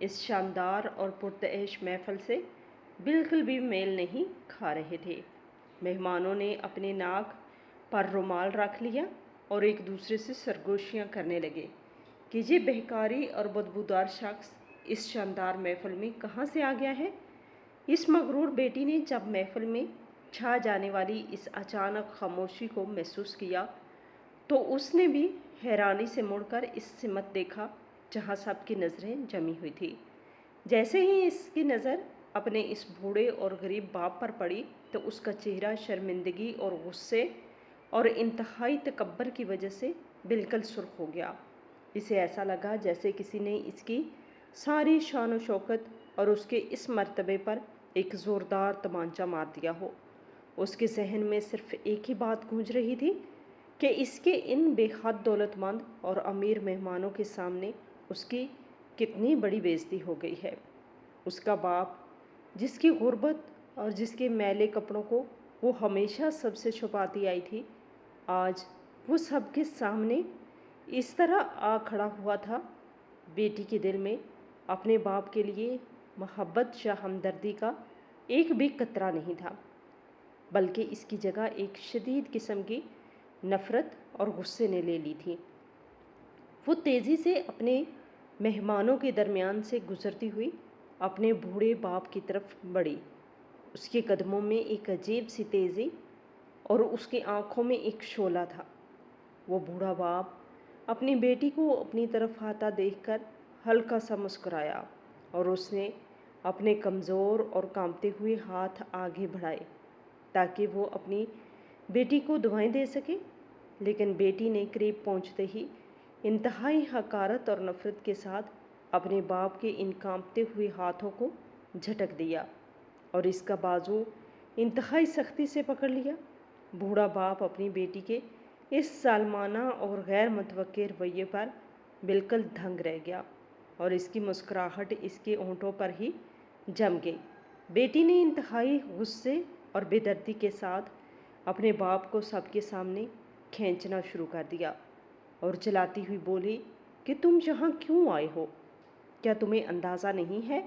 اس شاندار اور پرتعیش محفل سے بالکل بھی میل نہیں کھا رہے تھے۔ مہمانوں نے اپنے ناک پر رومال رکھ لیا اور ایک دوسرے سے سرگوشیاں کرنے لگے کہ یہ بہکاری اور بدبودار شخص اس شاندار محفل میں کہاں سے آ گیا ہے۔ اس مغرور بیٹی نے جب محفل میں چھا جانے والی اس اچانک خاموشی کو محسوس کیا تو اس نے بھی حیرانی سے مڑ کر اس سمت دیکھا جہاں سب کی نظریں جمی ہوئی تھی۔ جیسے ہی اس کی نظر اپنے اس بوڑھے اور غریب باپ پر پڑی تو اس کا چہرہ شرمندگی اور غصے اور انتہائی تکبر کی وجہ سے بالکل سرخ ہو گیا۔ اسے ایسا لگا جیسے کسی نے اس کی ساری شان و شوکت اور اس کے اس مرتبے پر ایک زوردار تمانچہ مار دیا ہو۔ اس کے ذہن میں صرف ایک ہی بات گونج رہی تھی کہ اس کے ان بے حد دولت مند اور امیر مہمانوں کے سامنے اس کی کتنی بڑی بے عزتی ہو گئی ہے۔ اس کا باپ جس کی غربت اور جس کے میلے کپڑوں کو وہ ہمیشہ سب سے چھپاتی آئی تھی، آج وہ سب کے سامنے اس طرح آ کھڑا ہوا تھا۔ بیٹی کے دل میں اپنے باپ کے لیے محبت یا ہمدردی کا ایک بھی قطرہ نہیں تھا، بلکہ اس کی جگہ ایک شدید قسم کی نفرت اور غصے نے لے لی تھی۔ وہ تیزی سے اپنے مہمانوں کے درمیان سے گزرتی ہوئی اپنے بوڑھے باپ کی طرف بڑھی۔ اس کے قدموں میں ایک عجیب سی تیزی اور اس کی آنکھوں میں ایک شعلہ تھا۔ وہ بوڑھا باپ اپنی بیٹی کو اپنی طرف آتا دیکھ کر ہلکا سا مسکرایا اور اس نے اپنے کمزور اور کانپتے ہوئے ہاتھ آگے بڑھائے تاکہ وہ اپنی بیٹی کو دعائیں دے سکے، لیکن بیٹی نے قریب پہنچتے ہی انتہائی حقارت اور نفرت کے ساتھ اپنے باپ کے ان کانپتے ہوئے ہاتھوں کو جھٹک دیا اور اس کا بازو انتہائی سختی سے پکڑ لیا۔ بوڑھا باپ اپنی بیٹی کے اس ظالمانہ اور غیر متوقع رویے پر بالکل دھنگ رہ گیا اور اس کی مسکراہٹ اس کے ہونٹوں پر ہی جم گئی۔ بیٹی نے انتہائی غصے اور بے دردی کے ساتھ اپنے باپ کو سب کے سامنے کھینچنا شروع کر دیا اور چلاتی ہوئی بولی کہ تم یہاں کیوں آئے ہو؟ کیا تمہیں اندازہ نہیں ہے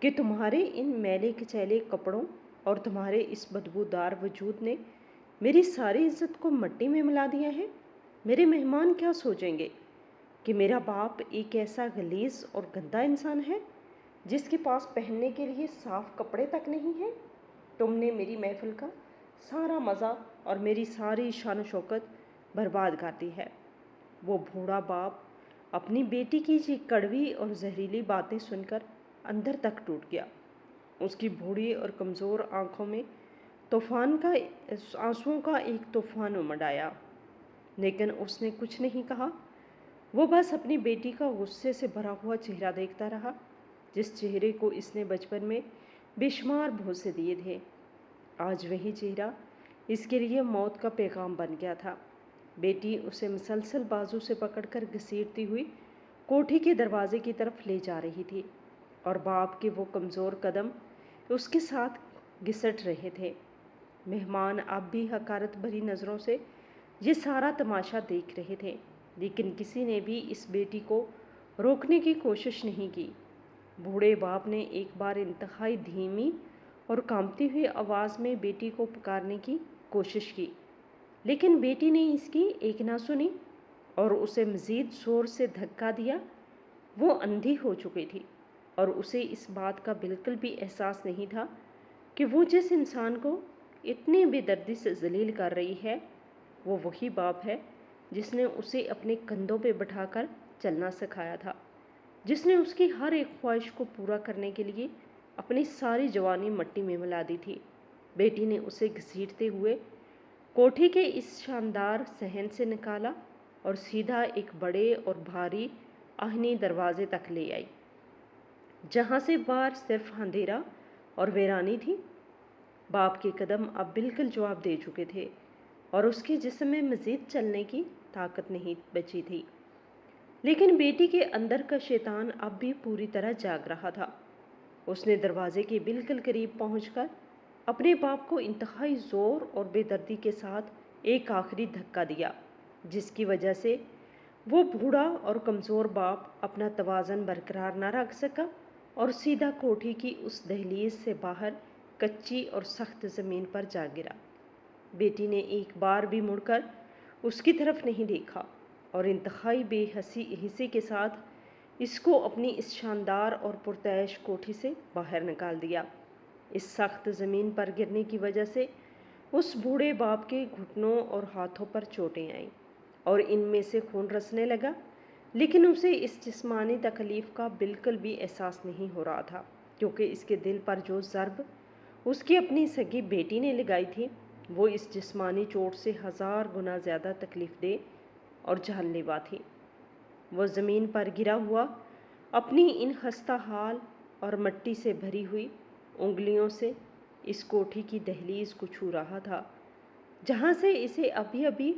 کہ تمہارے ان میلے کچیلے کپڑوں اور تمہارے اس بدبودار وجود نے میری ساری عزت کو مٹی میں ملا دیا ہے؟ میرے مہمان کیا سوچیں گے کہ میرا باپ ایک ایسا غلیظ اور گندا انسان ہے جس کے پاس پہننے کے لیے صاف کپڑے تک نہیں ہیں؟ تم نے میری محفل کا سارا مزہ اور میری ساری شان و شوکت برباد کر دی ہے۔ وہ بوڑھا باپ اپنی بیٹی کی یہ کڑوی اور زہریلی باتیں سن کر اندر تک ٹوٹ گیا۔ اس کی بوڑھی اور کمزور آنکھوں میں آنسوؤں کا ایک طوفان امڈ آیا، لیکن اس نے کچھ نہیں کہا۔ وہ بس اپنی بیٹی کا غصے سے بھرا ہوا چہرہ دیکھتا رہا، جس چہرے کو اس نے بچپن میں بے شمار بوسے دیے تھے۔ آج وہی چہرہ اس کے لیے موت کا پیغام بن گیا تھا۔ بیٹی اسے مسلسل بازو سے پکڑ کر گھسیٹتی ہوئی کوٹھی کے دروازے کی طرف لے جا رہی تھی اور باپ کے وہ کمزور قدم اس کے ساتھ گھسٹ رہے تھے۔ مہمان اب بھی حقارت بھری نظروں سے یہ سارا تماشا دیکھ رہے تھے، لیکن کسی نے بھی اس بیٹی کو روکنے کی کوشش نہیں کی۔ بوڑھے باپ نے ایک بار انتہائی دھیمی اور کانپتی ہوئی آواز میں بیٹی کو پکارنے کی کوشش کی، لیکن بیٹی نے اس کی ایک نہ سنی اور اسے مزید زور سے دھکا دیا۔ وہ اندھی ہو چکی تھی اور اسے اس بات کا بالکل بھی احساس نہیں تھا کہ وہ جس انسان کو اتنی بے دردی سے ذلیل کر رہی ہے وہ وہی باپ ہے جس نے اسے اپنے کندھوں پہ بٹھا کر چلنا سکھایا تھا، جس نے اس کی ہر ایک خواہش کو پورا کرنے کے لیے اپنی ساری جوانی مٹی میں ملا دی تھی۔ بیٹی نے اسے گھسیٹتے ہوئے کوٹھی کے اس شاندار صحن سے نکالا اور سیدھا ایک بڑے اور بھاری آہنی دروازے تک لے آئی، جہاں سے باہر صرف اندھیرا اور ویرانی تھی۔ باپ کے قدم اب بالکل جواب دے چکے تھے اور اس کے جسم میں مزید چلنے کی طاقت نہیں بچی تھی، لیکن بیٹی کے اندر کا شیطان اب بھی پوری طرح جاگ رہا تھا۔ اس نے دروازے کے بالکل قریب پہنچ کر اپنے باپ کو انتہائی زور اور بے دردی کے ساتھ ایک آخری دھکا دیا، جس کی وجہ سے وہ بوڑھا اور کمزور باپ اپنا توازن برقرار نہ رکھ سکا اور سیدھا کوٹھی کی اس دہلیز سے باہر کچی اور سخت زمین پر جا گرا۔ بیٹی نے ایک بار بھی مڑ کر اس کی طرف نہیں دیکھا اور انتہائی بے حسی کے ساتھ اس کو اپنی اس شاندار اور پرتعیش کوٹھی سے باہر نکال دیا۔ اس سخت زمین پر گرنے کی وجہ سے اس بوڑھے باپ کے گھٹنوں اور ہاتھوں پر چوٹیں آئیں اور ان میں سے خون رسنے لگا، لیکن اسے اس جسمانی تکلیف کا بالکل بھی احساس نہیں ہو رہا تھا، کیونکہ اس کے دل پر جو ضرب اس کی اپنی سگی بیٹی نے لگائی تھی وہ اس جسمانی چوٹ سے 1000 گنا زیادہ تکلیف دہ اور جان لیوا تھی۔ وہ زمین پر گرا ہوا اپنی ان خستہ حال اور مٹی سے بھری ہوئی انگلیوں سے اس کوٹھی کی دہلیز کو چھو رہا تھا، جہاں سے اسے ابھی ابھی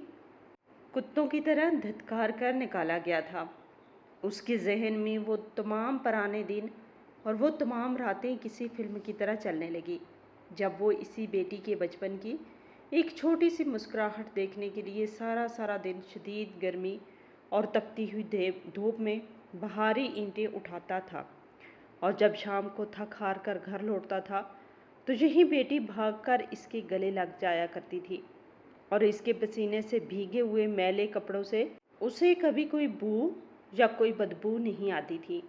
کتوں کی طرح دھتکار کر نکالا گیا تھا۔ اس کے ذہن میں وہ تمام پرانے دن اور وہ تمام راتیں کسی فلم کی طرح چلنے لگی، جب وہ اسی بیٹی کے بچپن کی ایک چھوٹی سی مسکراہٹ دیکھنے کے لیے سارا دن شدید گرمی اور تپتی ہوئی دھوپ میں بھاری اینٹیں اٹھاتا تھا، اور جب شام کو تھک ہار کر گھر لوٹتا تھا تو یہی بیٹی بھاگ کر اس کے گلے لگ جایا کرتی تھی، اور اس کے پسینے سے بھیگے ہوئے میلے کپڑوں سے اسے کبھی کوئی بو یا کوئی بدبو نہیں آتی تھی،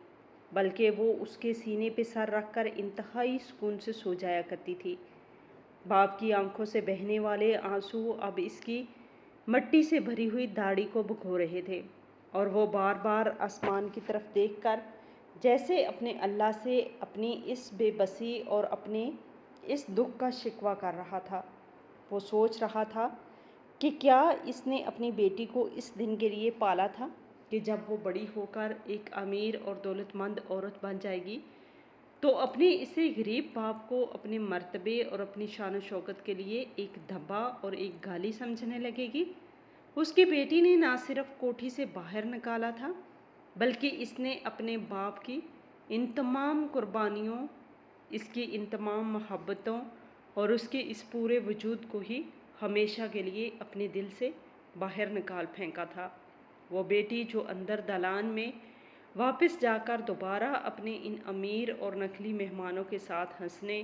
بلکہ وہ اس کے سینے پہ سر رکھ کر انتہائی سکون سے سو جایا کرتی تھی۔ باپ کی آنکھوں سے بہنے والے آنسو اب اس کی مٹی سے بھری ہوئی داڑھی کو بھگو رہے تھے، اور وہ بار بار آسمان کی طرف دیکھ کر جیسے اپنے اللہ سے اپنی اس بے بسی اور اپنے اس دکھ کا شکوہ کر رہا تھا۔ وہ سوچ رہا تھا کہ کیا اس نے اپنی بیٹی کو اس دن کے لیے پالا تھا کہ جب وہ بڑی ہو کر ایک امیر اور دولت مند عورت بن جائے گی تو اپنے اسے غریب باپ کو اپنے مرتبے اور اپنی شان و شوکت کے لیے ایک دھبا اور ایک گالی سمجھنے لگے گی۔ اس کی بیٹی نے نہ صرف کوٹھی سے باہر نکالا تھا، بلکہ اس نے اپنے باپ کی ان تمام قربانیوں، اس کی ان تمام محبتوں اور اس کے اس پورے وجود کو ہی ہمیشہ کے لیے اپنے دل سے باہر نکال پھینکا تھا۔ وہ بیٹی جو اندر دالان میں واپس جا کر دوبارہ اپنے ان امیر اور نقلی مہمانوں کے ساتھ ہنسنے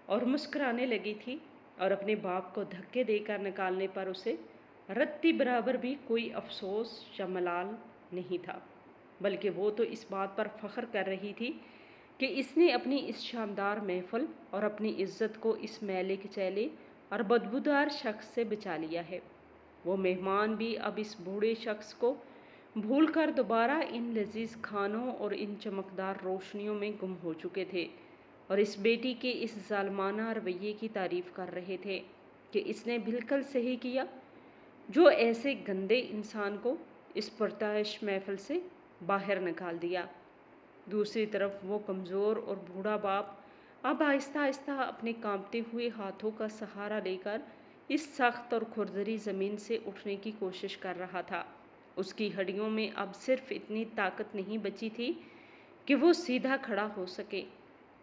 اور مسکرانے لگی تھی، اور اپنے باپ کو دھکے دے کر نکالنے پر اسے رتی برابر بھی کوئی افسوس یا ملال نہیں تھا، بلکہ وہ تو اس بات پر فخر کر رہی تھی کہ اس نے اپنی اس شاندار محفل اور اپنی عزت کو اس میلے کچیلے اور بدبودار شخص سے بچا لیا ہے۔ وہ مہمان بھی اب اس بوڑھے شخص کو بھول کر دوبارہ ان لذیذ کھانوں اور ان چمکدار روشنیوں میں گم ہو چکے تھے، اور اس بیٹی کے اس ظالمانہ رویے کی تعریف کر رہے تھے کہ اس نے بالکل صحیح کیا جو ایسے گندے انسان کو اس پرتعیش محفل سے باہر نکال دیا۔ دوسری طرف وہ کمزور اور بوڑھا باپ اب آہستہ آہستہ اپنے کانپتے ہوئے ہاتھوں کا سہارا لے کر اس سخت اور کھردری زمین سے اٹھنے کی کوشش کر رہا تھا۔ اس کی ہڈیوں میں اب صرف اتنی طاقت نہیں بچی تھی کہ وہ سیدھا کھڑا ہو سکے،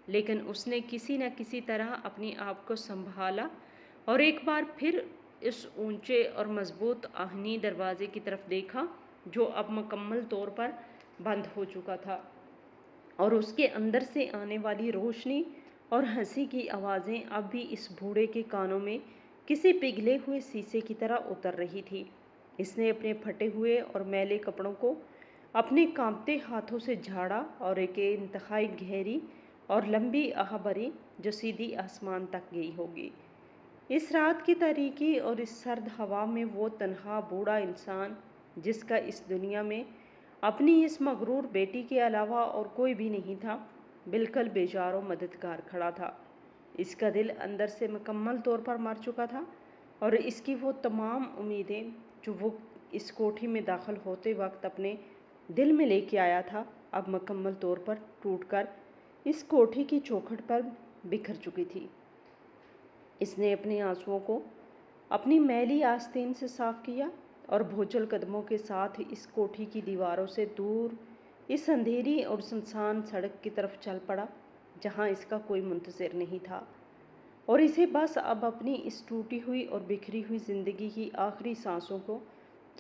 لیکن اس نے کسی نہ کسی طرح اپنے آپ کو سنبھالا اور ایک بار پھر اس اونچے اور مضبوط آہنی دروازے کی طرف دیکھا جو اب مکمل طور پر بند ہو چکا تھا، اور اس کے اندر سے آنے والی روشنی اور ہنسی کی آوازیں اب بھی اس بوڑھے کے کانوں میں کسی پگھلے ہوئے سیسے کی طرح اتر رہی تھی۔ اس نے اپنے پھٹے ہوئے اور میلے کپڑوں کو اپنے کانپتے ہاتھوں سے جھاڑا اور ایک انتہائی گہری اور لمبی آہ بھری جو سیدھی آسمان تک گئی ہوگی۔ اس رات کی تاریکی اور اس سرد ہوا میں وہ تنہا بوڑھا انسان جس کا اس دنیا میں اپنی اس مغرور بیٹی کے علاوہ اور کوئی بھی نہیں تھا، بالکل بیزار و مددگار کھڑا تھا۔ اس کا دل اندر سے مکمل طور پر مر چکا تھا، اور اس کی وہ تمام امیدیں جو وہ اس کوٹھی میں داخل ہوتے وقت اپنے دل میں لے کے آیا تھا اب مکمل طور پر ٹوٹ کر اس کوٹھی کی چوکھٹ پر بکھر چکی تھی۔ اس نے اپنے آنسوؤں کو اپنی میلی آستین سے صاف کیا اور بھوچل قدموں کے ساتھ اس کوٹھی کی دیواروں سے دور اس اندھیری اور سنسان سڑک کی طرف چل پڑا جہاں اس کا کوئی منتظر نہیں تھا، اور اسے بس اب اپنی اس ٹوٹی ہوئی اور بکھری ہوئی زندگی کی آخری سانسوں کو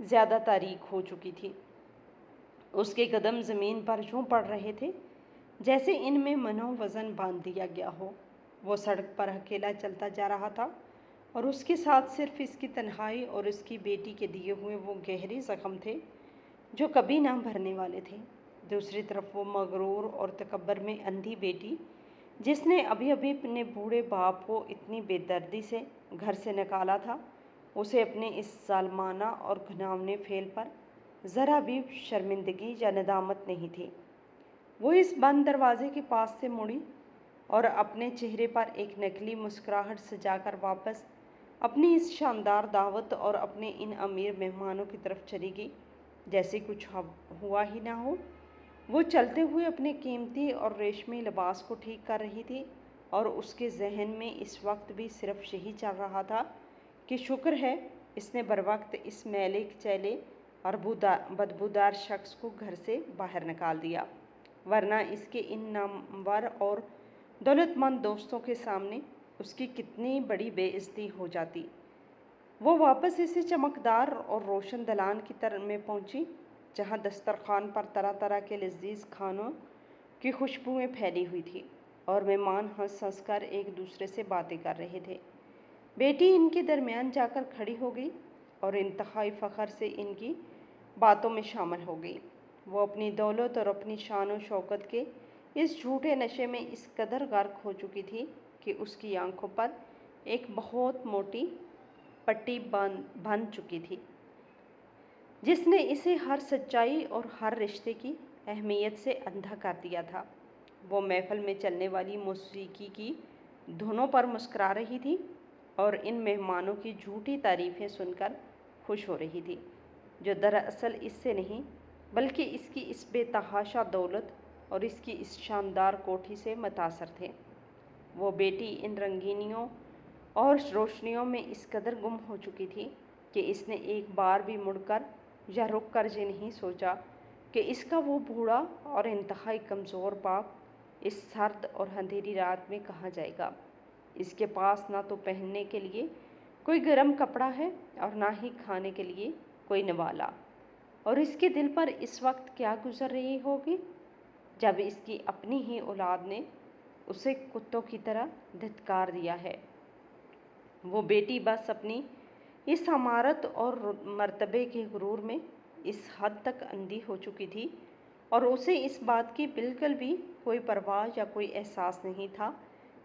زیادہ تاریک ہو چکی تھی۔ اس کے قدم زمین پر یوں پڑ رہے تھے جیسے ان میں منو وزن باندھ دیا گیا ہو۔ وہ سڑک پر اکیلا چلتا جا رہا تھا اور اس کے ساتھ صرف اس کی تنہائی اور اس کی بیٹی کے دیے ہوئے وہ گہرے زخم تھے جو کبھی نہ بھرنے والے تھے۔ دوسری طرف وہ مغرور اور تکبر میں اندھی بیٹی جس نے ابھی ابھی اپنے بوڑھے باپ کو اتنی بے دردی سے گھر سے نکالا تھا، اسے اپنے اس ظالمانہ اور گھناونے فعل پر ذرا بھی شرمندگی یا ندامت نہیں تھی۔ وہ اس بند دروازے کے پاس سے مڑی اور اپنے چہرے پر ایک نکلی مسکراہٹ سجا کر واپس اپنی اس شاندار دعوت اور اپنے ان امیر مہمانوں کی طرف چلی گئی جیسے کچھ ہوا ہی نہ ہو۔ وہ چلتے ہوئے اپنے قیمتی اور ریشمی لباس کو ٹھیک کر رہی تھی اور اس کے ذہن میں اس وقت بھی صرف یہی چل رہا تھا کہ شکر ہے اس نے بروقت اس میلے چیلے اور بدبودار شخص کو گھر سے باہر نکال دیا، ورنہ اس کے ان نامور اور دولت مند دوستوں کے سامنے اس کی کتنی بڑی بے عزتی ہو جاتی۔ وہ واپس اسی چمکدار اور روشن دلان کی طرف میں پہنچی جہاں دسترخوان پر طرح طرح کے لذیذ کھانوں کی خوشبوئیں پھیلی ہوئی تھی اور مہمان ہنس ہنس کر ایک دوسرے سے باتیں کر رہے تھے۔ بیٹی ان کے درمیان جا کر کھڑی ہو گئی اور انتہائی فخر سے ان کی باتوں میں شامل ہو گئی۔ وہ اپنی دولت اور اپنی شان و شوکت کے اس جھوٹے نشے میں اس قدر غرق ہو چکی تھی کہ اس کی آنکھوں پر ایک بہت موٹی پٹی بندھ چکی تھی جس نے اسے ہر سچائی اور ہر رشتے کی اہمیت سے اندھا کر دیا تھا۔ وہ محفل میں چلنے والی موسیقی کی دھنوں پر مسکرا رہی تھی اور ان مہمانوں کی جھوٹی تعریفیں سن کر خوش ہو رہی تھی جو دراصل اس سے نہیں بلکہ اس کی اس بے تحاشا دولت اور اس کی اس شاندار کوٹھی سے متاثر تھے۔ وہ بیٹی ان رنگینیوں اور روشنیوں میں اس قدر گم ہو چکی تھی کہ اس نے ایک بار بھی مڑ کر یا رک کر یہ نہیں سوچا کہ اس کا وہ بوڑھا اور انتہائی کمزور باپ اس سرد اور اندھیری رات میں کہاں جائے گا۔ اس کے پاس نہ تو پہننے کے لیے کوئی گرم کپڑا ہے اور نہ ہی کھانے کے لیے کوئی نوالا، اور اس کے دل پر اس وقت کیا گزر رہی ہوگی جب اس کی اپنی ہی اولاد نے اسے کتوں کی طرح دھتکار دیا ہے۔ وہ بیٹی بس اپنی اس عمارت اور مرتبے کے غرور میں اس حد تک اندھی ہو چکی تھی اور اسے اس بات کی بالکل بھی کوئی پرواہ یا کوئی احساس نہیں تھا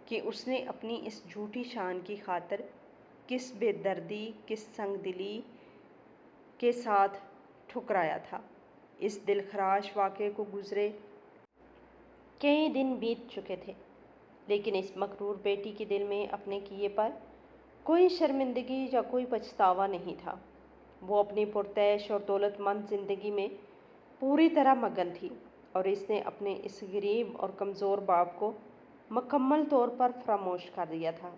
کہ اس نے اپنی اس جھوٹی شان کی خاطر کس بے دردی، کس سنگ دلی کے ساتھ ٹھکرایا تھا۔ اس دلخراش واقعے کو گزرے کئی دن بیت چکے تھے، لیکن اس مغرور بیٹی کے دل میں اپنے کیے پر کوئی شرمندگی یا کوئی پچھتاوا نہیں تھا۔ وہ اپنی پرتعیش اور دولت مند زندگی میں پوری طرح مگن تھی اور اس نے اپنے اس غریب اور کمزور باپ کو مکمل طور پر فراموش کر دیا تھا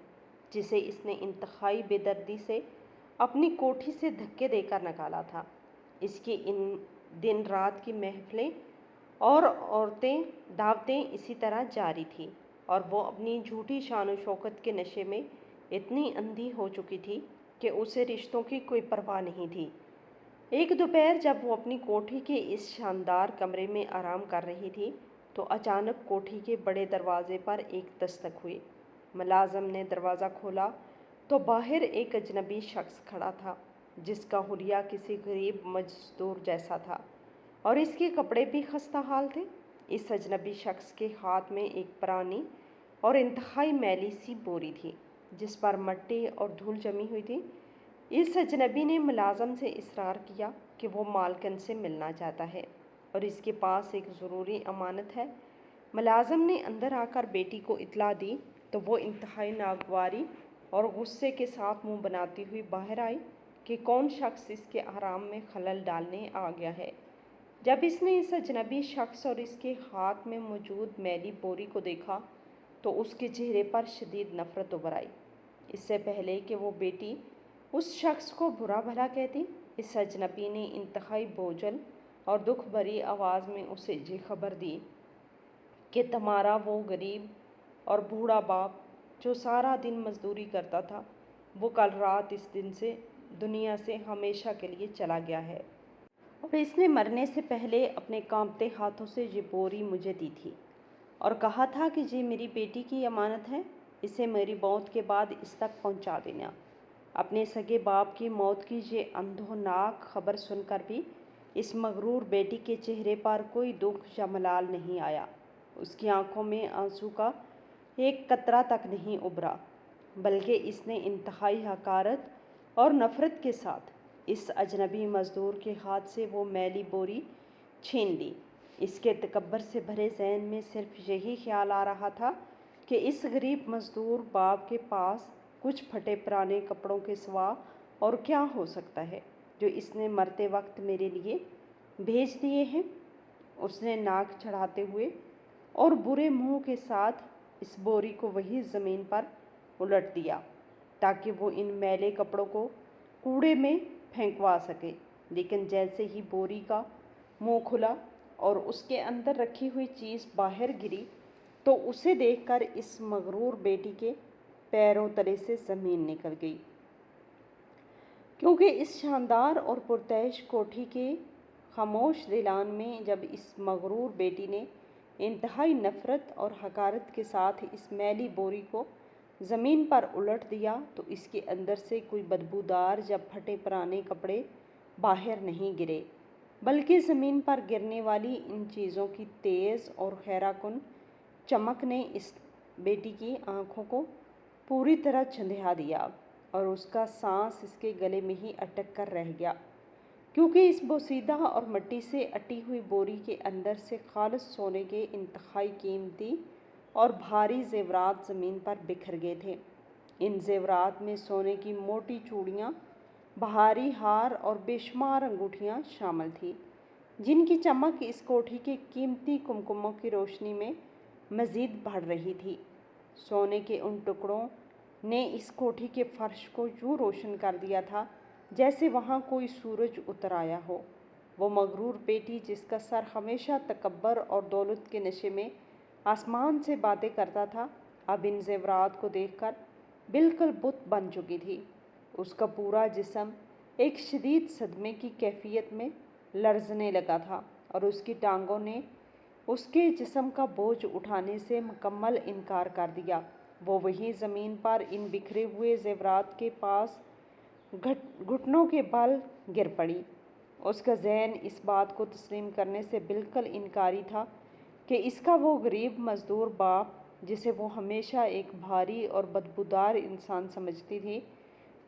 جسے اس نے انتہائی بے دردی سے اپنی کوٹھی سے دھکے دے کر نکالا تھا۔ اس کی ان دن رات کی محفلیں اور دعوتیں اسی طرح جاری تھیں اور وہ اپنی جھوٹی شان و شوکت کے نشے میں اتنی اندھی ہو چکی تھی کہ اسے رشتوں کی کوئی پرواہ نہیں تھی۔ ایک دوپہر جب وہ اپنی کوٹھی کے اس شاندار کمرے میں آرام کر رہی تھی تو اچانک کوٹھی کے بڑے دروازے پر ایک دستک ہوئی۔ ملازم نے دروازہ کھولا تو باہر ایک اجنبی شخص کھڑا تھا جس کا حلیہ کسی غریب مزدور جیسا تھا اور اس کے کپڑے بھی خستہ حال تھے۔ اس اجنبی شخص کے ہاتھ میں ایک پرانی اور انتہائی میلی سی بوری تھی جس پر مٹی اور دھول جمی ہوئی تھی۔ اس اجنبی نے ملازم سے اصرار کیا کہ وہ مالکن سے ملنا چاہتا ہے اور اس کے پاس ایک ضروری امانت ہے۔ ملازم نے اندر آ کر بیٹی کو اطلاع دی تو وہ انتہائی ناگواری اور غصے کے ساتھ منہ بناتی ہوئی باہر آئی کہ کون شخص اس کے آرام میں خلل ڈالنے آ گیا ہے۔ جب اس نے اس اجنبی شخص اور اس کے ہاتھ میں موجود میلی بوری کو دیکھا تو اس کے چہرے پر شدید نفرت ابھر آئی۔ اس سے پہلے کہ وہ بیٹی اس شخص کو برا بھلا کہتی، اس اجنبی نے انتہائی بوجھل اور دکھ بھری آواز میں اسے یہ خبر دی کہ تمہارا وہ غریب اور بوڑھا باپ جو سارا دن مزدوری کرتا تھا وہ کل رات اس دن سے دنیا سے ہمیشہ کے لیے چلا گیا ہے، اور اس نے مرنے سے پہلے اپنے کانپتے ہاتھوں سے یہ بوری مجھے دی تھی اور کہا تھا کہ یہ میری بیٹی کی امانت ہے، اسے میری موت کے بعد اس تک پہنچا دینا۔ اپنے سگے باپ کی موت کی یہ اندھوناک خبر سن کر بھی اس مغرور بیٹی کے چہرے پر کوئی دکھ یا ملال نہیں آیا۔ اس کی آنکھوں میں آنسو کا ایک قطرہ تک نہیں ابھرا، بلکہ اس نے انتہائی حقارت اور نفرت کے ساتھ اس اجنبی مزدور کے ہاتھ سے وہ میلی بوری چھین لی۔ اس کے تکبر سے بھرے ذہن میں صرف یہی خیال آ رہا تھا کہ اس غریب مزدور باپ کے پاس کچھ پھٹے پرانے کپڑوں کے سوا اور کیا ہو سکتا ہے جو اس نے مرتے وقت میرے لیے بھیج دیے ہیں۔ اس نے ناک چڑھاتے ہوئے اور برے منہ کے ساتھ اس بوری کو وہی زمین پر الٹ دیا تاکہ وہ ان میلے کپڑوں کو کوڑے میں پھینکوا سکے، لیکن جیسے ہی بوری کا منہ کھلا اور اس کے اندر رکھی ہوئی چیز باہر گری تو اسے دیکھ کر اس مغرور بیٹی کے پیروں تلے سے زمین نکل گئی، کیونکہ اس شاندار اور پرتعیش کوٹھی کے خاموش دلان میں جب اس مغرور بیٹی نے انتہائی نفرت اور حقارت کے ساتھ اس میلی بوری کو زمین پر الٹ دیا تو اس کے اندر سے کوئی بدبودار یا پھٹے پرانے کپڑے باہر نہیں گرے، بلکہ زمین پر گرنے والی ان چیزوں کی تیز اور خیرہ کن چمک نے اس بیٹی کی آنکھوں کو پوری طرح چندھیا دیا اور اس کا سانس اس کے گلے میں ہی اٹک کر رہ گیا، کیونکہ اس بوسیدہ اور مٹی سے اٹی ہوئی بوری کے اندر سے خالص سونے کے انتہائی قیمتی اور بھاری زیورات زمین پر بکھر گئے تھے۔ ان زیورات میں سونے کی موٹی چوڑیاں، بھاری ہار اور بے شمار انگوٹھیاں شامل تھیں، جن کی چمک اس کوٹھی کے قیمتی کمکموں کی روشنی میں مزید بڑھ رہی تھی۔ سونے کے ان ٹکڑوں نے اس کوٹھی کے فرش کو یوں روشن کر دیا تھا جیسے وہاں کوئی سورج اتر آیا ہو۔ وہ مغرور بیٹی جس کا سر ہمیشہ تکبر اور دولت کے نشے میں آسمان سے باتیں کرتا تھا، اب ان زیورات کو دیکھ کر بالکل بت بن چکی تھی۔ اس کا پورا جسم ایک شدید صدمے کی کیفیت میں لرزنے لگا تھا اور اس کی ٹانگوں نے اس کے جسم کا بوجھ اٹھانے سے مکمل انکار کر دیا۔ وہ وہیں زمین پر ان بکھرے ہوئے زیورات کے پاس گھٹنوں کے بل گر پڑی۔ اس کا ذہن اس بات کو تسلیم کرنے سے بالکل انکاری تھا کہ اس کا وہ غریب مزدور باپ، جسے وہ ہمیشہ ایک بھاری اور بدبودار انسان سمجھتی تھی،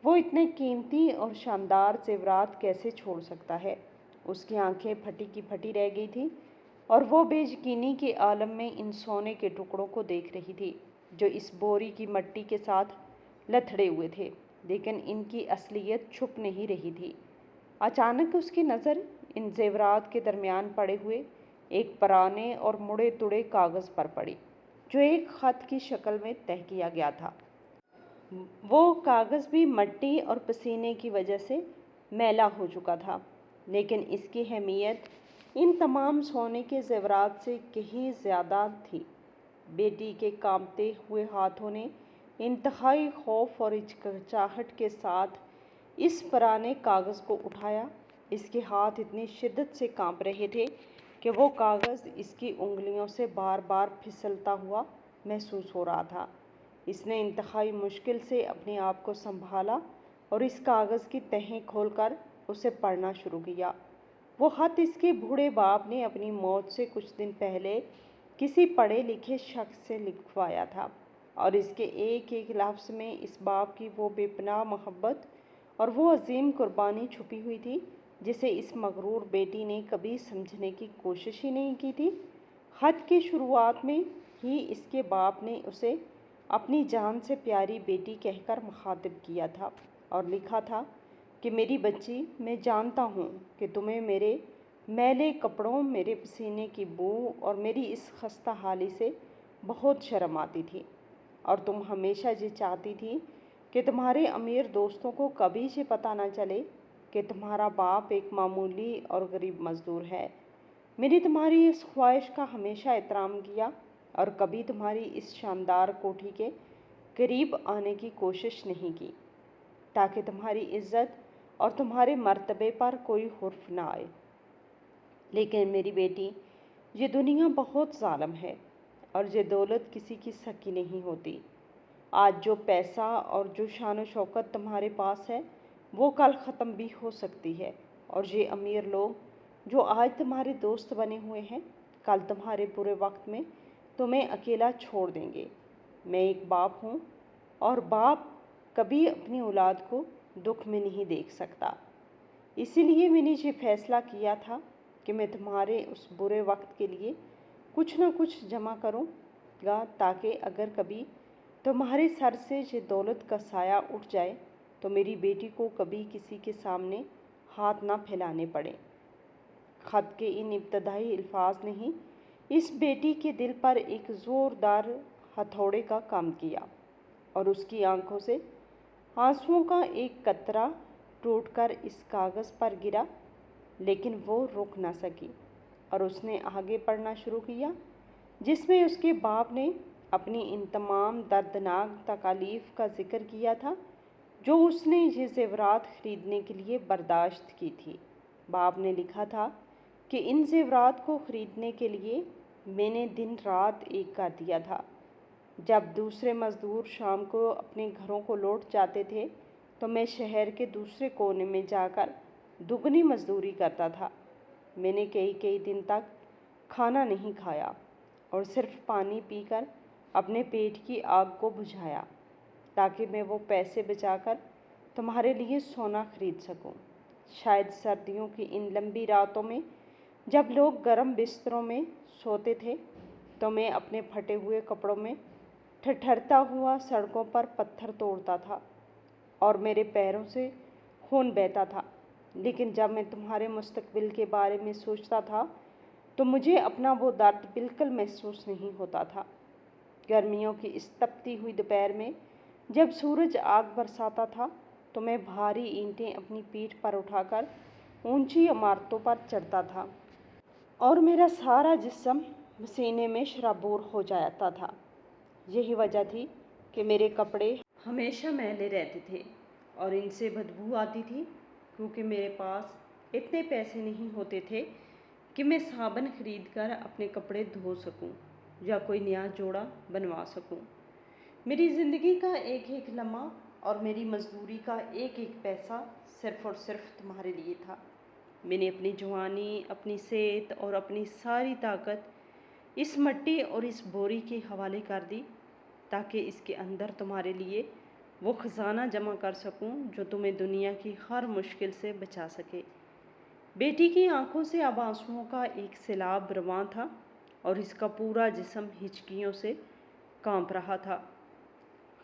وہ اتنے قیمتی اور شاندار زیورات کیسے چھوڑ سکتا ہے۔ اس کی آنکھیں پھٹی کی پھٹی رہ گئی تھیں اور وہ بے یقینی کے عالم میں ان سونے کے ٹکڑوں کو دیکھ رہی تھی جو اس بوری کی مٹی کے ساتھ لتھڑے ہوئے تھے، لیکن ان کی اصلیت چھپ نہیں رہی تھی۔ اچانک اس کی نظر ان زیورات کے درمیان پڑے ہوئے ایک پرانے اور مڑے تڑے کاغذ پر پڑی جو ایک خط کی شکل میں تہہ کیا گیا تھا۔ وہ کاغذ بھی مٹی اور پسینے کی وجہ سے میلا ہو چکا تھا، لیکن اس کی اہمیت ان تمام سونے کے زیورات سے کہیں زیادہ تھی۔ بیٹی کے کانپتے ہوئے ہاتھوں نے انتہائی خوف اور ہچکچاہٹ کے ساتھ اس پرانے کاغذ کو اٹھایا۔ اس کے ہاتھ اتنی شدت سے کانپ رہے تھے کہ وہ کاغذ اس کی انگلیوں سے بار بار پھسلتا ہوا محسوس ہو رہا تھا۔ اس نے انتہائی مشکل سے اپنے آپ کو سنبھالا اور اس کاغذ کی تہیں کھول کر اسے پڑھنا شروع کیا۔ وہ خط اس کے بوڑھے باپ نے اپنی موت سے کچھ دن پہلے کسی پڑھے لکھے شخص سے لکھوایا تھا، اور اس کے ایک ایک لفظ میں اس باپ کی وہ بے پناہ محبت اور وہ عظیم قربانی چھپی ہوئی تھی جسے اس مغرور بیٹی نے کبھی سمجھنے کی کوشش ہی نہیں کی تھی۔ خط کی شروعات میں ہی اس کے باپ نے اسے اپنی جان سے پیاری بیٹی کہہ کر مخاطب کیا تھا اور لکھا تھا کہ میری بچی، میں جانتا ہوں کہ تمہیں میرے میلے کپڑوں، میرے پسینے کی بو اور میری اس خستہ حالی سے بہت شرم آتی تھی، اور تم ہمیشہ یہ چاہتی تھی کہ تمہارے امیر دوستوں کو کبھی یہ پتہ نہ چلے کہ تمہارا باپ ایک معمولی اور غریب مزدور ہے۔ میری تمہاری اس خواہش کا ہمیشہ احترام کیا اور کبھی تمہاری اس شاندار کوٹھی کے قریب آنے کی کوشش نہیں کی، تاکہ تمہاری عزت اور تمہارے مرتبے پر کوئی حرف نہ آئے۔ لیکن میری بیٹی، یہ دنیا بہت ظالم ہے، اور یہ دولت کسی کی سکی نہیں ہوتی۔ آج جو پیسہ اور جو شان و شوکت تمہارے پاس ہے وہ کل ختم بھی ہو سکتی ہے، اور یہ امیر لوگ جو آج تمہارے دوست بنے ہوئے ہیں کل تمہارے برے وقت میں تمہیں اکیلا چھوڑ دیں گے۔ میں ایک باپ ہوں، اور باپ کبھی اپنی اولاد کو دکھ میں نہیں دیکھ سکتا۔ اسی لیے میں نے یہ فیصلہ کیا تھا کہ میں تمہارے اس برے وقت کے لیے کچھ نہ کچھ جمع کروں گا، تاکہ اگر کبھی تمہارے سر سے یہ دولت کا سایہ اٹھ جائے تو میری بیٹی کو کبھی کسی کے سامنے ہاتھ نہ پھیلانے پڑے۔ خط کے ان ابتدائی الفاظ نے ہی اس بیٹی کے دل پر ایک زوردار ہتھوڑے کا کام کیا، اور اس کی آنکھوں سے آنسوؤں کا ایک قطرہ ٹوٹ کر اس کاغذ پر گرا، لیکن وہ رک نہ سکی، اور اس نے آگے پڑھنا شروع کیا، جس میں اس کے باپ نے اپنی ان تمام دردناک تکالیف کا ذکر کیا تھا جو اس نے یہ زیورات خریدنے کے لیے برداشت کی تھی۔ باپ نے لکھا تھا کہ ان زیورات کو خریدنے کے لیے میں نے دن رات ایک کر دیا تھا۔ جب دوسرے مزدور شام کو اپنے گھروں کو لوٹ جاتے تھے تو میں شہر کے دوسرے کونے میں جا کر دگنی مزدوری کرتا تھا۔ میں نے کئی دن تک کھانا نہیں کھایا، اور صرف پانی پی کر اپنے پیٹ کی آگ کو بجھایا، تاکہ میں وہ پیسے بچا کر تمہارے لیے سونا خرید سکوں۔ شاید سردیوں کی ان لمبی راتوں میں جب لوگ گرم بستروں میں سوتے تھے تو میں اپنے پھٹے ہوئے کپڑوں میں ٹھٹھرتا ہوا سڑکوں پر پتھر توڑتا تھا، اور میرے پیروں سے خون بہتا تھا۔ لیکن جب میں تمہارے مستقبل کے بارے میں سوچتا تھا تو مجھے اپنا وہ درد بالکل محسوس نہیں ہوتا تھا۔ گرمیوں کی اس تپتی ہوئی دوپہر میں جب سورج آگ برساتا تھا تو میں بھاری اینٹیں اپنی پیٹھ پر اٹھا کر اونچی عمارتوں پر چڑھتا تھا، اور میرا سارا جسم پسینے میں شرابور ہو جاتا تھا۔ یہی وجہ تھی کہ میرے کپڑے ہمیشہ میلے رہتے تھے اور ان سے بدبو آتی تھی، کیونکہ میرے پاس اتنے پیسے نہیں ہوتے تھے کہ میں صابن خرید کر اپنے کپڑے دھو سکوں یا کوئی نیا جوڑا بنوا سکوں۔ میری زندگی کا ایک ایک لمحہ اور میری مزدوری کا ایک ایک پیسہ صرف اور صرف تمہارے لیے تھا۔ میں نے اپنی جوانی، اپنی صحت اور اپنی ساری طاقت اس مٹی اور اس بوری کے حوالے کر دی، تاکہ اس کے اندر تمہارے لیے وہ خزانہ جمع کر سکوں جو تمہیں دنیا کی ہر مشکل سے بچا سکے۔ بیٹی کی آنکھوں سے اب آنسوؤں کا ایک سیلاب رواں تھا، اور اس کا پورا جسم ہچکیوں سے کانپ رہا تھا۔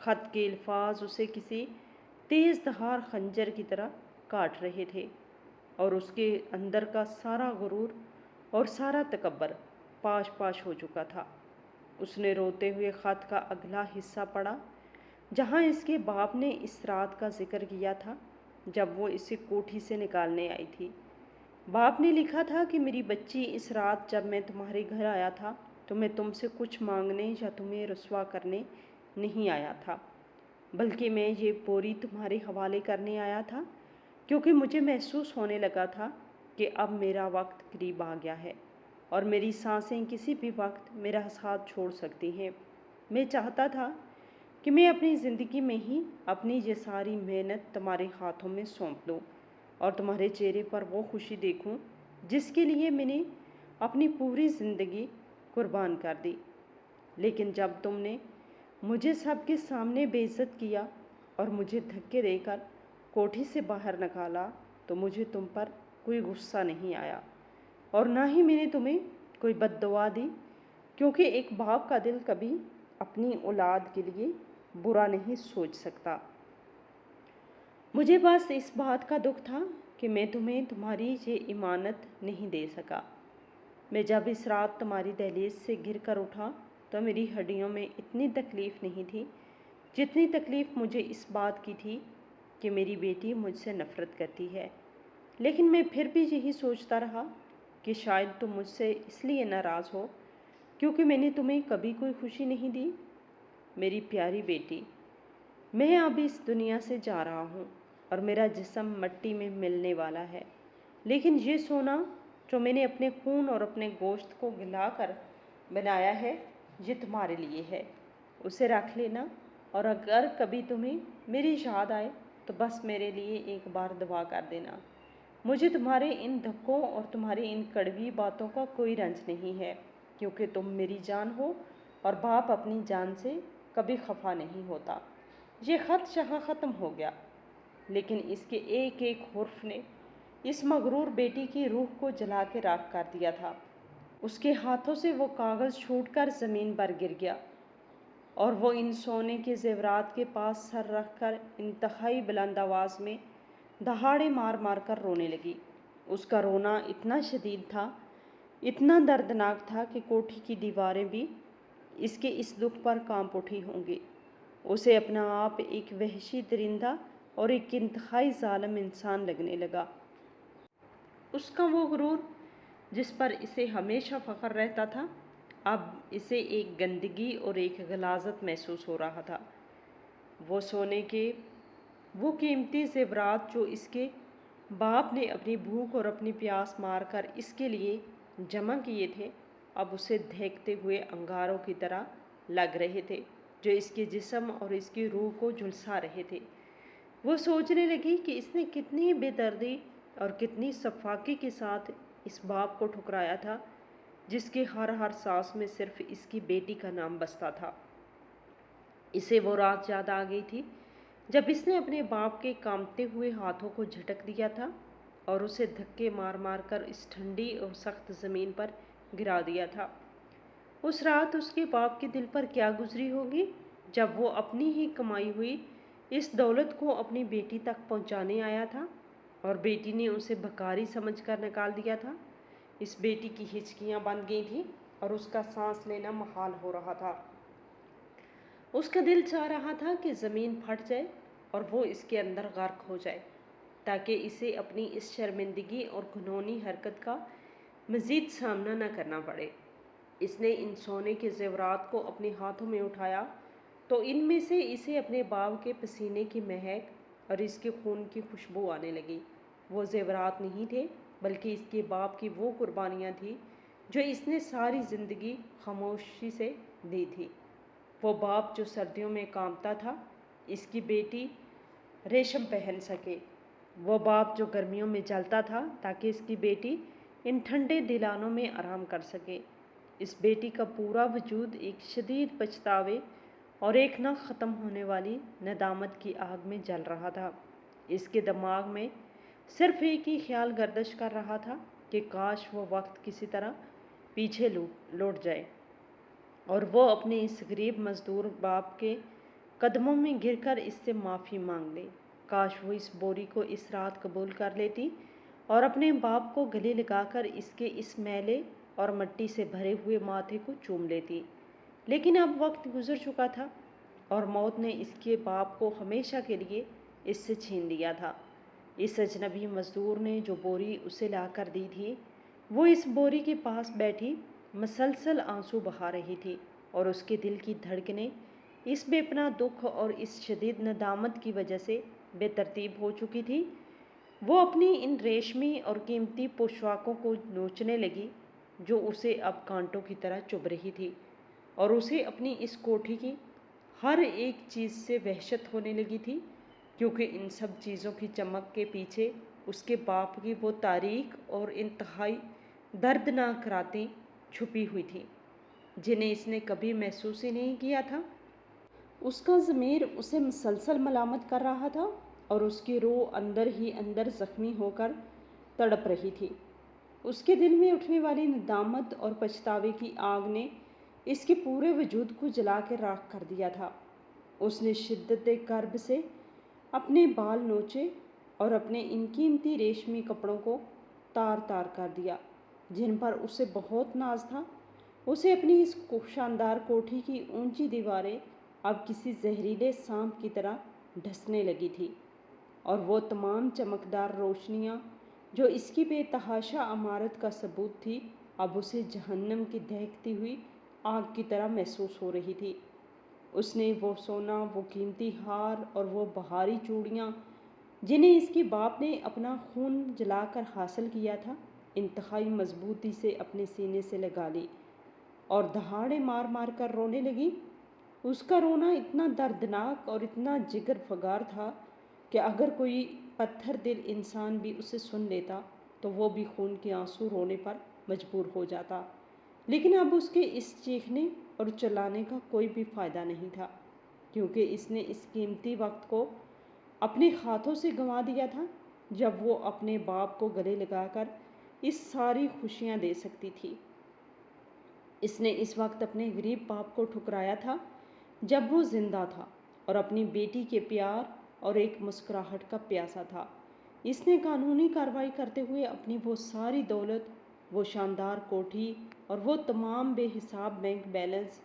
خط کے الفاظ اسے کسی تیز دھار خنجر کی طرح کاٹ رہے تھے، اور اس کے اندر کا سارا غرور اور سارا تکبر پاش پاش ہو چکا تھا۔ اس نے روتے ہوئے خط کا اگلا حصہ پڑھا، جہاں اس کے باپ نے اس رات کا ذکر کیا تھا جب وہ اسے کوٹھی سے نکالنے آئی تھی۔ باپ نے لکھا تھا کہ میری بچی، اس رات جب میں تمہارے گھر آیا تھا تو میں تم سے کچھ مانگنے یا تمہیں رسوا کرنے نہیں آیا تھا، بلکہ میں یہ بوری تمہارے حوالے کرنے آیا تھا، کیونکہ مجھے محسوس ہونے لگا تھا کہ اب میرا وقت قریب آ گیا ہے، اور میری سانسیں کسی بھی وقت میرا ساتھ چھوڑ سکتی ہیں۔ میں چاہتا تھا کہ میں اپنی زندگی میں ہی اپنی یہ ساری محنت تمہارے ہاتھوں میں سونپ دوں، اور تمہارے چہرے پر وہ خوشی دیکھوں جس کے لیے میں نے اپنی پوری زندگی قربان کر دی۔ لیکن جب تم نے مجھے سب کے سامنے بے عزت کیا اور مجھے دھکے دے کر کوٹھی سے باہر نکالا تو مجھے تم پر کوئی غصہ نہیں آیا، اور نہ ہی میں نے تمہیں کوئی بد دعا دی، کیونکہ ایک باپ کا دل کبھی اپنی اولاد کے لیے برا نہیں سوچ سکتا۔ مجھے بس اس بات کا دکھ تھا کہ میں تمہیں تمہاری یہ امانت نہیں دے سکا۔ میں جب اس رات تمہاری دہلیز سے گر کر اٹھا تو میری ہڈیوں میں اتنی تکلیف نہیں تھی جتنی تکلیف مجھے اس بات کی تھی کہ میری بیٹی مجھ سے نفرت کرتی ہے۔ لیکن میں پھر بھی یہی سوچتا رہا کہ شاید تم مجھ سے اس لیے ناراض ہو کیونکہ میں نے تمہیں کبھی کوئی خوشی نہیں دی۔ میری پیاری بیٹی، میں اب اس دنیا سے جا رہا ہوں، اور میرا جسم مٹی میں ملنے والا ہے، لیکن یہ سونا جو میں نے اپنے خون اور اپنے گوشت کو گلا کر بنایا ہے یہ تمہارے لیے ہے، اسے رکھ لینا، اور اگر کبھی تمہیں میری یاد آئے تو بس میرے لیے ایک بار دعا کر دینا۔ مجھے تمہارے ان دھکوں اور تمہاری ان کڑوی باتوں کا کوئی رنج نہیں ہے، کیونکہ تم میری جان ہو اور باپ اپنی جان سے کبھی خفا نہیں ہوتا۔ یہ خط یہاں ختم ہو گیا، لیکن اس کے ایک ایک حرف نے اس مغرور بیٹی کی روح کو جلا کے راکھ کر دیا تھا۔ اس کے ہاتھوں سے وہ کاغذ چھوٹ کر زمین پر گر گیا، اور وہ ان سونے کے زیورات کے پاس سر رکھ کر انتہائی بلند آواز میں دہاڑے مار مار کر رونے لگی۔ اس کا رونا اتنا شدید تھا، اتنا دردناک تھا کہ کوٹھی کی دیواریں بھی اس کے اس دکھ پر کانپ اٹھی ہوں گی۔ اسے اپنا آپ ایک وحشی درندہ اور ایک انتہائی ظالم انسان لگنے لگا۔ اس کا وہ غرور جس پر اسے ہمیشہ فخر رہتا تھا، اب اسے ایک گندگی اور ایک غلاظت محسوس ہو رہا تھا۔ وہ سونے کے وہ قیمتی زیورات جو اس کے باپ نے اپنی بھوک اور اپنی پیاس مار کر اس کے لیے جمع کیے تھے، اب اسے دہکتے ہوئے انگاروں کی طرح لگ رہے تھے جو اس کے جسم اور اس کی روح کو جھلسا رہے تھے۔ وہ سوچنے لگی کہ اس نے کتنی بے دردی اور کتنی سفاکی کے ساتھ اس باپ کو ٹھکرایا تھا جس کے ہر ہر سانس میں صرف اس کی بیٹی کا نام بستا تھا۔ اسے وہ رات یاد آ گئی تھی جب اس نے اپنے باپ کے کانپتے ہوئے ہاتھوں کو جھٹک دیا تھا اور اسے دھکے مار مار کر اس ٹھنڈی اور سخت زمین پر گرا دیا تھا۔ اس رات اس کے باپ کے دل پر کیا گزری ہوگی جب وہ اپنی ہی کمائی ہوئی اس دولت کو اپنی بیٹی تک پہنچانے آیا تھا اور بیٹی نے اسے بھکاری سمجھ کر نکال دیا تھا۔ اس بیٹی کی ہچکیاں بند گئی تھیں اور اس کا سانس لینا محال ہو رہا تھا۔ اس کا دل چاہ رہا تھا کہ زمین پھٹ جائے اور وہ اس کے اندر غرق ہو جائے تاکہ اسے اپنی اس شرمندگی اور گھنونی حرکت کا مزید سامنا نہ کرنا پڑے۔ اس نے ان سونے کے زیورات کو اپنے ہاتھوں میں اٹھایا تو ان میں سے اسے اپنے باپ کے پسینے کی مہک اور اس کے خون کی خوشبو آنے لگی۔ وہ زیورات نہیں تھے بلکہ اس کے باپ کی وہ قربانیاں تھیں جو اس نے ساری زندگی خاموشی سے دی تھی۔ وہ باپ جو سردیوں میں کانپتا تھا اس کی بیٹی ریشم پہن سکے، وہ باپ جو گرمیوں میں جلتا تھا تاکہ اس کی بیٹی ان ٹھنڈے دلانوں میں آرام کر سکے۔ اس بیٹی کا پورا وجود ایک شدید پچھتاوے اور ایک نہ ختم ہونے والی ندامت کی آگ میں جل رہا تھا۔ اس کے دماغ میں صرف ایک ہی خیال گردش کر رہا تھا کہ کاش وہ وقت کسی طرح پیچھے لوٹ جائے اور وہ اپنے اس غریب مزدور باپ کے قدموں میں گر کر اس سے معافی مانگ لے۔ کاش وہ اس بوری کو اس رات قبول کر لیتی اور اپنے باپ کو گلے لگا کر اس کے اس میلے اور مٹی سے بھرے ہوئے ماتھے کو چوم لیتی، لیکن اب وقت گزر چکا تھا اور موت نے اس کے باپ کو ہمیشہ کے لیے اس سے چھین لیا تھا۔ اس اجنبی مزدور نے جو بوری اسے لا کر دی تھی، وہ اس بوری کے پاس بیٹھی مسلسل آنسو بہا رہی تھی اور اس کے دل کی دھڑکنیں اس بے پناہ دکھ اور اس شدید ندامت کی وجہ سے بے ترتیب ہو چکی تھی۔ وہ اپنی ان ریشمی اور قیمتی پوشاکوں کو نوچنے لگی جو اسے اب کانٹوں کی طرح چبھ رہی تھی، اور اسے اپنی اس کوٹھی کی ہر ایک چیز سے وحشت ہونے لگی تھی، کیونکہ ان سب چیزوں کی چمک کے پیچھے اس کے باپ کی وہ تاریک اور انتہائی دردناک راتیں چھپی ہوئی تھیں جنہیں اس نے کبھی محسوس ہی نہیں کیا تھا۔ اس کا ضمیر اسے مسلسل ملامت کر رہا تھا اور اس کی روح اندر ہی اندر زخمی ہو کر تڑپ رہی تھی۔ اس کے دل میں اٹھنے والی ندامت اور پچھتاوے کی آگ نے اس کے پورے وجود کو جلا کے راکھ کر دیا تھا۔ اس نے شدت کرب سے اپنے بال نوچے اور اپنے ان قیمتی ریشمی کپڑوں کو تار تار کر دیا جن پر اسے بہت ناز تھا۔ اسے اپنی اس شاندار کوٹھی کی اونچی دیواریں اب کسی زہریلے سانپ کی طرح ڈھسنے لگی تھی، اور وہ تمام چمکدار روشنیاں جو اس کی بے تحاشا عمارت کا ثبوت تھی اب اسے جہنم کی دہکتی ہوئی آگ کی طرح محسوس ہو رہی تھی۔ اس نے وہ سونا، وہ قیمتی ہار اور وہ بہاری چوڑیاں جنہیں اس کے باپ نے اپنا خون جلا کر حاصل کیا تھا، انتہائی مضبوطی سے اپنے سینے سے لگا لی اور دہاڑے مار مار کر رونے لگی۔ اس کا رونا اتنا دردناک اور اتنا جگر فگار تھا کہ اگر کوئی پتھر دل انسان بھی اسے سن لیتا تو وہ بھی خون کے آنسو رونے پر مجبور ہو جاتا۔ لیکن اب اس کے اس چیخنے اور چلانے کا کوئی بھی فائدہ نہیں تھا، کیونکہ اس نے اس قیمتی وقت کو اپنے ہاتھوں سے گنوا دیا تھا جب وہ اپنے باپ کو گلے لگا کر اس ساری خوشیاں دے سکتی تھی۔ اس نے اس وقت اپنے غریب باپ کو ٹھکرایا تھا جب وہ زندہ تھا اور اپنی بیٹی کے پیار اور ایک مسکراہٹ کا پیاسا تھا۔ اس نے قانونی کارروائی کرتے ہوئے اپنی وہ ساری دولت، وہ شاندار کوٹھی اور وہ تمام بے حساب بینک بیلنس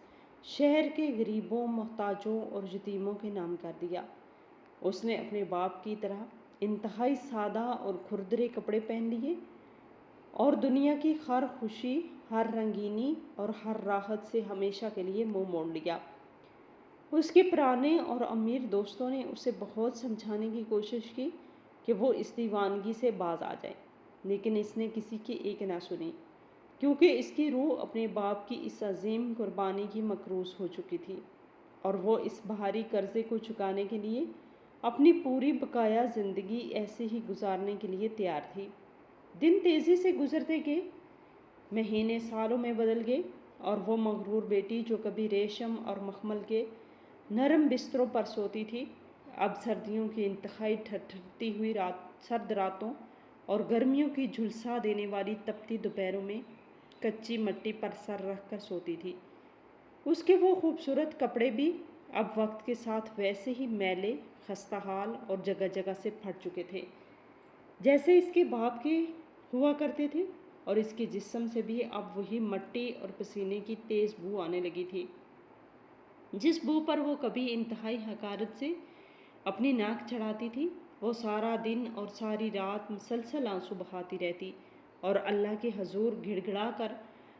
شہر کے غریبوں، محتاجوں اور یتیموں کے نام کر دیا۔ اس نے اپنے باپ کی طرح انتہائی سادہ اور کھردرے کپڑے پہن لیے اور دنیا کی ہر خوشی، ہر رنگینی اور ہر راحت سے ہمیشہ کے لیے منہ موڑ لیا۔ اس کے پرانے اور امیر دوستوں نے اسے بہت سمجھانے کی کوشش کی کہ وہ اس دیوانگی سے باز آ جائے، لیکن اس نے کسی کی ایک نہ سنی، کیونکہ اس کی روح اپنے باپ کی اس عظیم قربانی کی مکروس ہو چکی تھی اور وہ اس بھاری قرضے کو چکانے کے لیے اپنی پوری بقایا زندگی ایسے ہی گزارنے کے لیے تیار تھی۔ دن تیزی سے گزرتے گئے، مہینے سالوں میں بدل گئے اور وہ مغرور بیٹی جو کبھی ریشم اور مخمل کے نرم بستروں پر سوتی تھی، اب سردیوں کی انتہائی ٹھٹھرتی ہوئی سرد راتوں اور گرمیوں کی جھلسا دینے والی تپتی دوپہروں میں کچی مٹی پر سر رکھ کر سوتی تھی۔ اس کے وہ خوبصورت کپڑے بھی اب وقت کے ساتھ ویسے ہی میلے، خستہ حال اور جگہ جگہ سے پھٹ چکے تھے جیسے اس کے باپ کے ہوا کرتے تھے، اور اس کے جسم سے بھی اب وہی مٹی اور پسینے کی تیز بو آنے لگی تھی، جس بو پر وہ کبھی انتہائی حقارت سے اپنی ناک چڑھاتی تھی۔ وہ سارا دن اور ساری رات مسلسل آنسو بہاتی رہتی اور اللہ کے حضور گڑ گڑا کر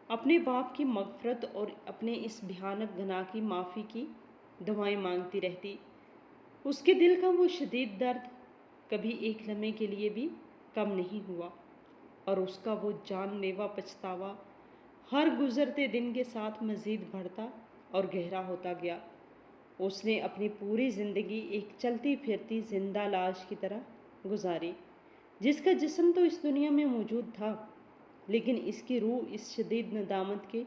اپنے باپ کی مغفرت اور اپنے اس بھیانک گناہ کی معافی کی دعائیں مانگتی رہتی۔ اس کے دل کا وہ شدید درد کبھی ایک لمحے کے لیے بھی کم نہیں ہوا، اور اس کا وہ جان لیوا پچھتاوا ہر گزرتے دن کے ساتھ مزید بڑھتا اور گہرا ہوتا گیا۔ اس نے اپنی پوری زندگی ایک چلتی پھرتی زندہ لاش کی طرح گزاری، جس کا جسم تو اس دنیا میں موجود تھا، لیکن اس کی روح اس شدید ندامت کے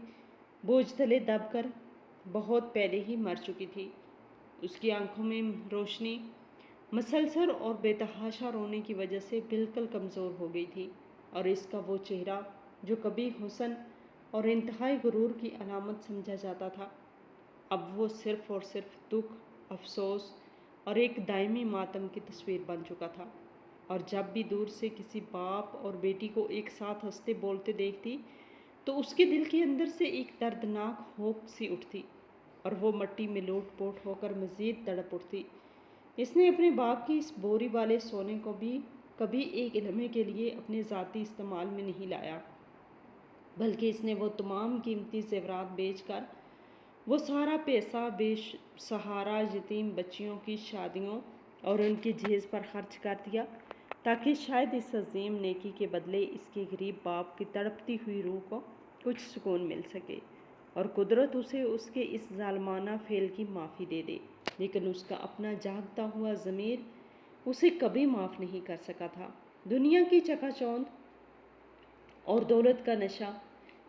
بوجھ تلے دب کر بہت پہلے ہی مر چکی تھی۔ اس کی آنکھوں میں روشنی مسلسل اور بے تحاشا رونے کی وجہ سے بالکل کمزور ہو گئی تھی، اور اس کا وہ چہرہ جو کبھی حسن اور انتہائی غرور کی علامت سمجھا جاتا تھا، اب وہ صرف اور صرف دکھ، افسوس اور ایک دائمی ماتم کی تصویر بن چکا تھا۔ اور جب بھی دور سے کسی باپ اور بیٹی کو ایک ساتھ ہنستے بولتے دیکھتی تو اس کے دل کے اندر سے ایک دردناک ہوک سی اٹھتی اور وہ مٹی میں لوٹ پوٹ ہو کر مزید تڑپ اٹھتی۔ اس نے اپنے باپ کی اس بوری والے سونے کو بھی کبھی ایک لمحے کے لیے اپنے ذاتی استعمال میں نہیں لایا، بلکہ اس نے وہ تمام قیمتی زیورات بیچ کر وہ سارا پیسہ بے سہارا یتیم بچیوں کی شادیوں اور ان کے جہیز پر خرچ کر دیا، تاکہ شاید اس عظیم نیکی کے بدلے اس کے غریب باپ کی تڑپتی ہوئی روح کو کچھ سکون مل سکے اور قدرت اسے اس کے اس ظالمانہ فعل کی معافی دے دے۔ لیکن اس کا اپنا جاگتا ہوا ضمیر اسے کبھی معاف نہیں کر سکا تھا۔ دنیا کی چکا چوند اور دولت کا نشہ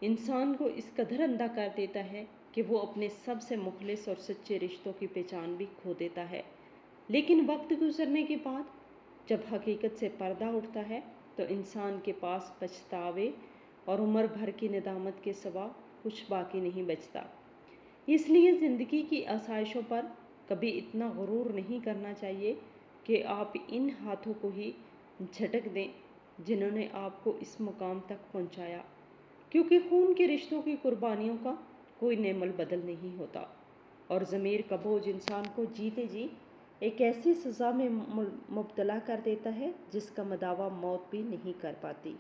انسان کو اس قدر اندھا کر دیتا ہے کہ وہ اپنے سب سے مخلص اور سچے رشتوں کی پہچان بھی کھو دیتا ہے۔ لیکن وقت گزرنے کے بعد جب حقیقت سے پردہ اٹھتا ہے تو انسان کے پاس پچھتاوے اور عمر بھر کی ندامت کے سوا کچھ باقی نہیں بچتا۔ اس لیے زندگی کی آسائشوں پر کبھی اتنا غرور نہیں کرنا چاہیے کہ آپ ان ہاتھوں کو ہی جھٹک دیں جنہوں نے آپ کو اس مقام تک پہنچایا، کیونکہ خون کے رشتوں کی قربانیوں کا کوئی نعم البدل نہیں ہوتا، اور ضمیر کا بوجھ انسان کو جیتے جی ایک ایسی سزا میں مبتلا کر دیتا ہے جس کا مداوع موت بھی نہیں کر پاتی۔